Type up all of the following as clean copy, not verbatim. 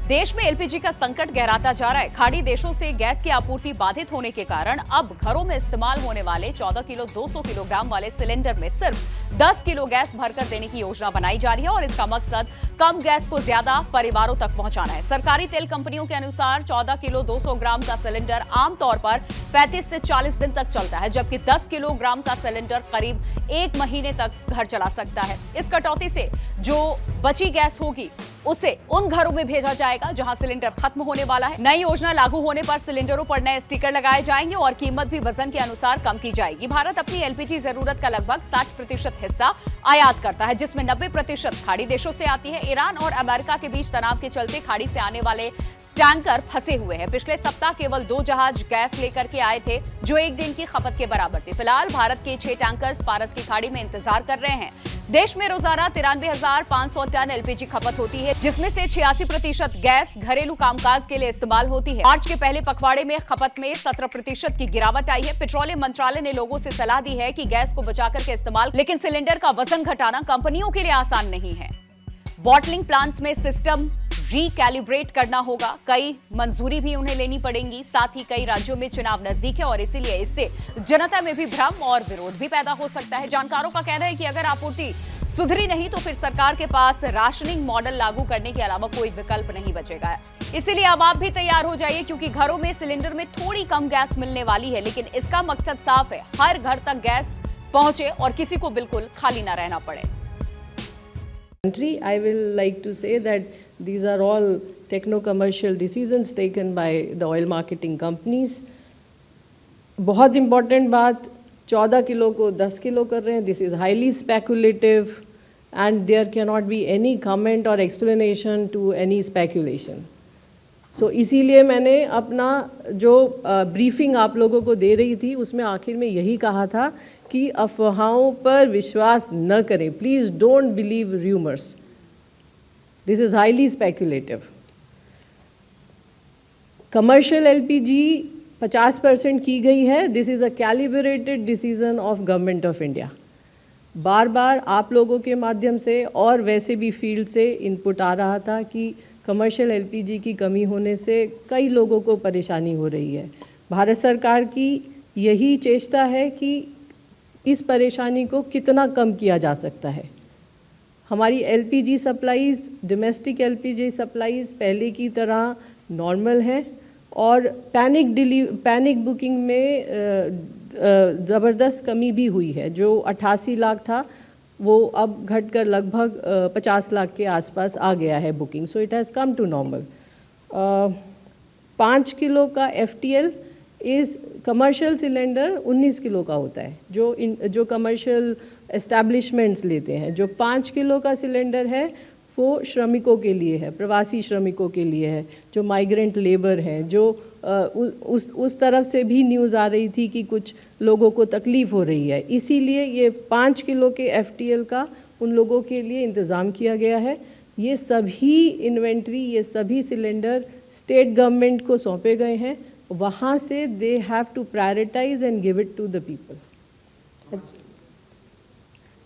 देश में एलपीजी का संकट गहराता जा रहा है। खाड़ी देशों से गैस की आपूर्ति बाधित होने के कारण अब घरों में इस्तेमाल होने वाले 14 किलो 200 किलोग्राम वाले सिलेंडर में सिर्फ 10 किलो गैस भरकर देने की योजना बनाई जा रही है और इसका मकसद कम गैस को ज्यादा परिवारों तक पहुंचाना है। सरकारी तेल कंपनियों के अनुसार 14 किलो 200 ग्राम का सिलेंडर आमतौर पर 35 से 40 दिन तक चलता है, जबकि 10 किलोग्राम का सिलेंडर करीब 1 महीने तक घर चला सकता है। इस कटौती से जो बची गैस होगी उसे उन घरों में भेजा जाएगा जहां सिलेंडर खत्म होने वाला है। नई योजना लागू होने पर सिलेंडरों पर नए स्टिकर लगाए जाएंगे और कीमत भी वजन के अनुसार कम की जाएगी। भारत अपनी एलपीजी जरूरत का लगभग 60% हिस्सा आयात करता है, जिसमें 90% खाड़ी देशों से आती है। ईरान और अमेरिका के बीच तनाव के चलते खाड़ी से आने वाले टैंकर फंसे हुए हैं। पिछले सप्ताह केवल 2 जहाज गैस लेकर के आए थे, जो 1 दिन की खपत के बराबर थे। फिलहाल भारत के 6 टैंकर्स पारस की खाड़ी में इंतजार कर रहे हैं। देश में रोजाना 93,500 टन एलपीजी खपत होती है, जिसमें से 86% गैस घरेलू कामकाज के लिए इस्तेमाल होती है। मार्च के पहले पखवाड़े में खपत में 17% की गिरावट आई है। पेट्रोलियम मंत्रालय ने लोगों से सलाह दी है कि गैस को बचाकर के इस्तेमाल, लेकिन सिलेंडर का वजन घटाना कंपनियों के लिए आसान नहीं है। बॉटलिंग प्लांट्स में सिस्टम रिकैलिब्रेट करना होगा, कई मंजूरी भी उन्हें लेनी पड़ेंगी। साथ ही कई राज्यों में चुनाव नजदीक है और इसीलिए इससे जनता में भी भ्रम और विरोध भी पैदा हो सकता है। जानकारों का कहना है कि अगर आपूर्ति सुधरी नहीं तो फिर सरकार के पास राशनिंग मॉडल लागू करने के अलावा कोई विकल्प नहीं बचेगा। इसीलिए अब आप भी तैयार हो जाइए, क्योंकि घरों में सिलेंडर में थोड़ी कम गैस मिलने वाली है, लेकिन इसका मकसद साफ है, हर घर तक गैस पहुंचे और किसी को बिल्कुल खाली ना रहना पड़े। I will like to say that these are all techno-commercial decisions taken by the oil marketing companies. बहुत important बात, 14 किलो को 10 किलो कर रहे हैं. This is highly speculative and there cannot be any comment or explanation to any speculation. So इसीलिए मैंने अपना जो ब्रीफिंग आप लोगों को दे रही थी उसमें आखिर में यही कहा था कि अफवाहों पर विश्वास न करें. Please don't believe rumours. This is highly speculative. Commercial LPG 50% की गई है. This is a calibrated decision of government of India. बार बार आप लोगों के माध्यम से और वैसे भी फील्ड से इनपुट आ रहा था कि कमर्शियल एलपीजी की कमी होने से कई लोगों को परेशानी हो रही है. भारत सरकार की यही चेष्टा है कि इस परेशानी को कितना कम किया जा सकता है. हमारी LPG supplies, domestic LPG supplies पहले की तरह नॉर्मल है और पैनिक बुकिंग में ज़बरदस्त कमी भी हुई है. जो 88 लाख था वो अब घटकर लगभग 50 लाख के आसपास आ गया है booking. So it has come to normal. 5 kilo का FTL इस कमर्शियल सिलेंडर 19 किलो का होता है, जो कमर्शियल एस्टैब्लिशमेंट्स लेते हैं. जो 5 किलो का सिलेंडर है वो श्रमिकों के लिए है, प्रवासी श्रमिकों के लिए है, जो माइग्रेंट लेबर हैं. जो उस तरफ से भी न्यूज़ आ रही थी कि कुछ लोगों को तकलीफ हो रही है, इसीलिए ये 5 किलो के FTL का उन लोगों के लिए इंतज़ाम किया गया है. ये सभी इन्वेंट्री, ये सभी सिलेंडर स्टेट गवर्नमेंट को सौंपे गए हैं. वहाँ से they have to prioritize and give it to the people.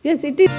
Yes, it is.